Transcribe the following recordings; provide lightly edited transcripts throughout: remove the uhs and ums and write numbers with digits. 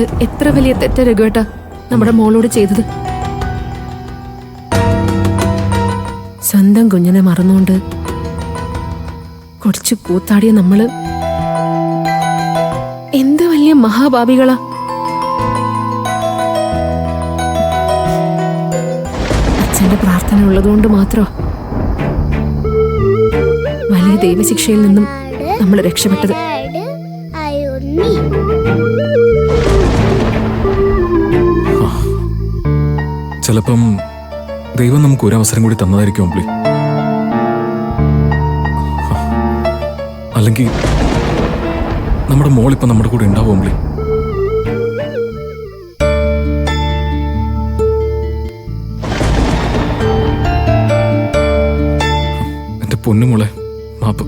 നമ്മള് എത്ര വലിയ തെറ്റ രഘുവേട്ട നമ്മുടെ മോളോട് ചെയ്തത്. സ്വന്തം കുഞ്ഞിനെ മറന്നുകൊണ്ട് കുടിച്ചു കൂത്താടിയ നമ്മള് എന്ത് വലിയ മഹാഭാവികളാ. അച്ഛന്റെ പ്രാർത്ഥന ഉള്ളതുകൊണ്ട് മാത്രം വലിയ ദൈവശിക്ഷയിൽ നിന്നും നമ്മൾ രക്ഷപ്പെട്ടത്. ചിലപ്പം ദൈവം നമുക്ക് ഒരു അവസരം കൂടി തന്നതായിരിക്കും അമ്പിളി. അല്ലെങ്കിൽ നമ്മുടെ മോളിപ്പം നമ്മുടെ കൂടെ ഉണ്ടാവും അമ്പിളി. എന്റെ പൊന്നുമോളെ, മാപ്പ്.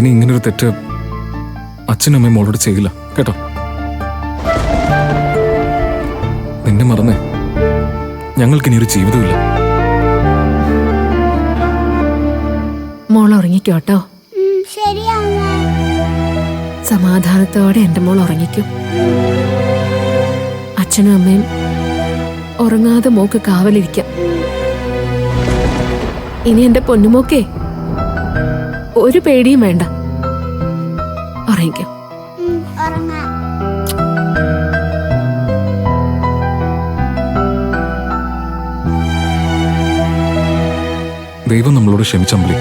ഇനി ഇങ്ങനൊരു തെറ്റ് അച്ഛനും അമ്മയും മോളോട് ചെയ്യില്ല കേട്ടോ. നിന്നെ മറന്നേ ഞങ്ങൾക്കിനി ഒരു ജീവിതമില്ല. മോൾ ഉറങ്ങിക്കോട്ടോ. സമാധാനത്തോടെ എന്റെ മോൾ ഉറങ്ങിക്കും. അച്ഛനും അമ്മയും ഉറങ്ങാതെ മോക്ക് കാവലിരിക്കാം. ഇനി എന്റെ പൊന്നുമോക്കേ ഒരു പേടിയും വേണ്ട, ഉറങ്ങിക്കും. ദൈവം നമ്മളോട് ക്ഷമിച്ചമ്പിളി.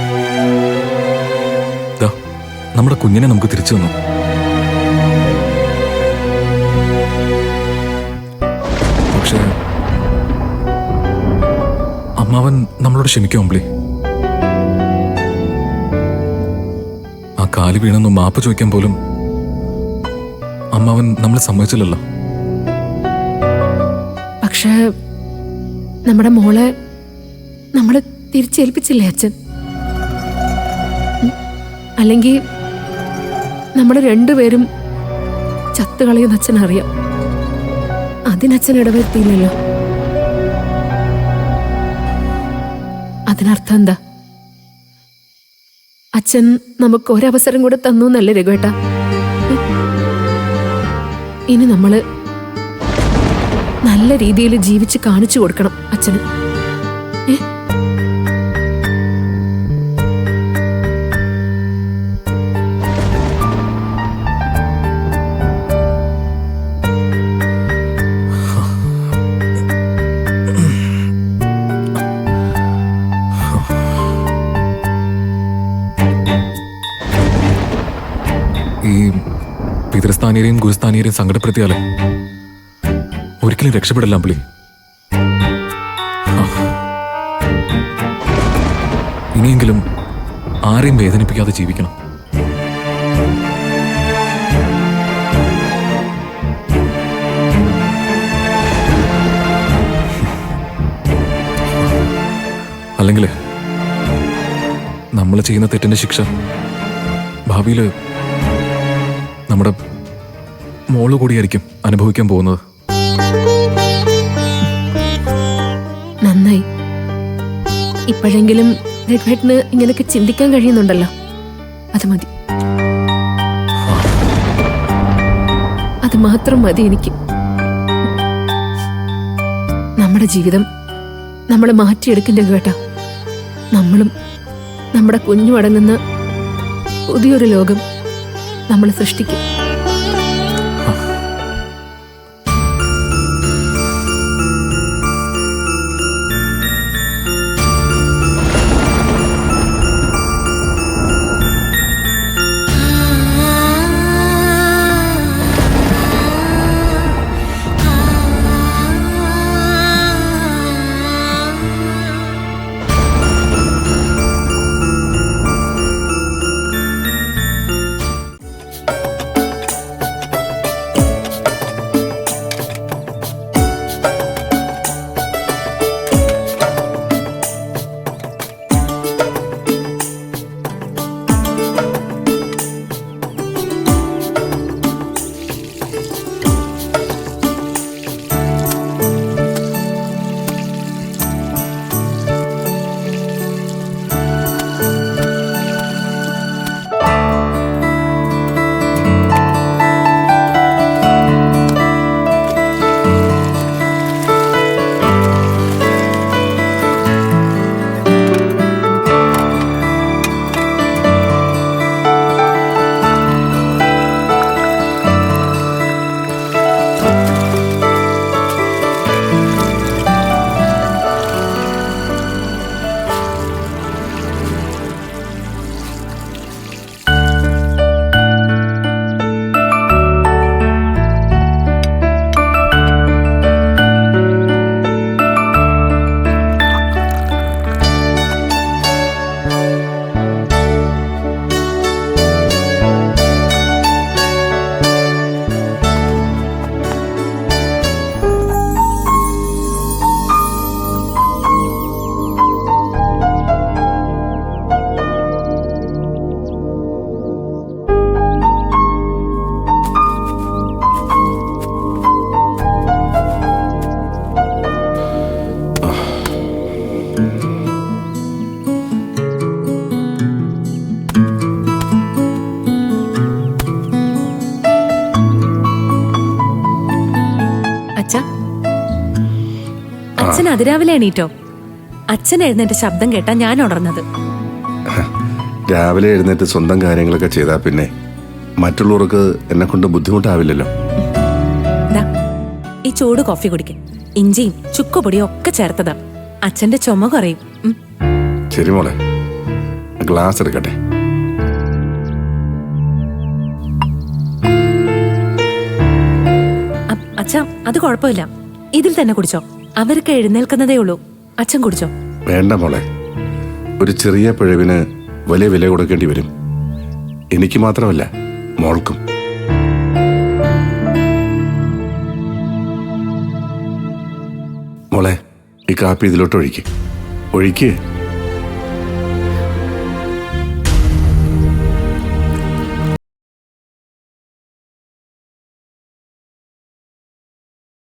നമ്മുടെ കുഞ്ഞിനെ നമുക്ക് തിരിച്ചു തന്നു. പക്ഷേ അമ്മാവൻ നമ്മളോട് ക്ഷമിക്കും അമ്പിളി. ആ കാലി വീണെന്ന് മാപ്പ് ചോദിക്കാൻ പോലും അമ്മാവൻ നമ്മളെ സമ്മതിച്ചില്ലല്ലോ. പക്ഷേ നമ്മുടെ മോളെ നമ്മള് തിരിച്ചേൽപ്പിച്ചില്ലേ അച്ഛൻ? അല്ലെങ്കിൽ നമ്മൾ രണ്ടുപേരും ചത്തുകളയുന്ന അച്ഛൻ അറിയാം. അതിനച്ഛൻ ഇടവരുത്തിയില്ലല്ലോ. അതിനർത്ഥം എന്താ? അച്ഛൻ നമുക്ക് ഒരവസരം കൂടെ തന്നു എന്നല്ലേ രഘുവേട്ട? ഇനി നമ്മള് നല്ല രീതിയിൽ ജീവിച്ച് കാണിച്ചു കൊടുക്കണം അച്ഛന്. ഈ പിതൃസ്ഥാനീയരെയും ഗുരുസ്ഥാനീയരെയും സങ്കടപ്പെടുത്തിയാലേ ഒരിക്കലും രക്ഷപ്പെടില്ല അമ്പിളി. ഇനിയെങ്കിലും ആരെയും വേദനിപ്പിക്കാതെ ജീവിക്കണം. അല്ലെങ്കിൽ നമ്മൾ ചെയ്യുന്ന തെറ്റിന്റെ ശിക്ഷ ഭാവിയില് നമ്മുടെ മോള് കൂടിയായിരിക്കും അനുഭവിക്കാൻ പോകുന്നത്. നന്നായി. ഇപ്പോഴെങ്കിലും രഘുവേട്ടന് ഇങ്ങനെയൊക്കെ ചിന്തിക്കാൻ കഴിയുന്നുണ്ടല്ലോ, അത് മതി. അത് മാത്രം മതി എനിക്ക്. നമ്മുടെ ജീവിതം നമ്മൾ മാറ്റിയെടുക്കും രഘുവേട്ട. നമ്മളും നമ്മുടെ കുഞ്ഞു അടങ്ങുന്ന പുതിയൊരു ലോകം നമ്മൾ സൃഷ്ടിക്കും. അച്ഛ അച്ഛൻ അതിരാവിലെ എണീറ്റോ? അച്ഛൻ എഴുന്നേറ്റ് ശബ്ദം കേട്ടാ ഞാൻ ഉണർന്നത്. രാവിലെ എഴുന്നേറ്റ് സ്വന്തം കാര്യങ്ങളൊക്കെ ചെയ്താൽ പിന്നെ മറ്റുള്ളവർക്ക് എന്നെ കൊണ്ട് ബുദ്ധിമുട്ടാവില്ലല്ലോ. ദാ, ഈ ചൂട് കോഫി കുടിക്കും. ഇഞ്ചിയും ചുക്കുപൊടിയും ഒക്കെ ചേർത്തതാ. അച്ഛന്റെ ചുമ കുറയും. ശരി മോളെ, ഗ്ലാസ് എടുക്കട്ടെ. അച്ഛ, അത് കുഴപ്പമില്ല. ഇതിൽ തന്നെ കുടിച്ചോ. അവർക്ക് എഴുന്നേൽക്കുന്നതേ ഉള്ളൂ. അച്ഛൻ കുടിച്ചോ. വേണ്ട മോളെ, ഒരു ചെറിയ പിഴവിന് വലിയ വില കൊടുക്കേണ്ടി വരും. എനിക്ക് മാത്രമല്ല, മോൾക്കും. മോളെ, ഈ കാപ്പി ഇതിലോട്ട് ഒഴിക്ക്.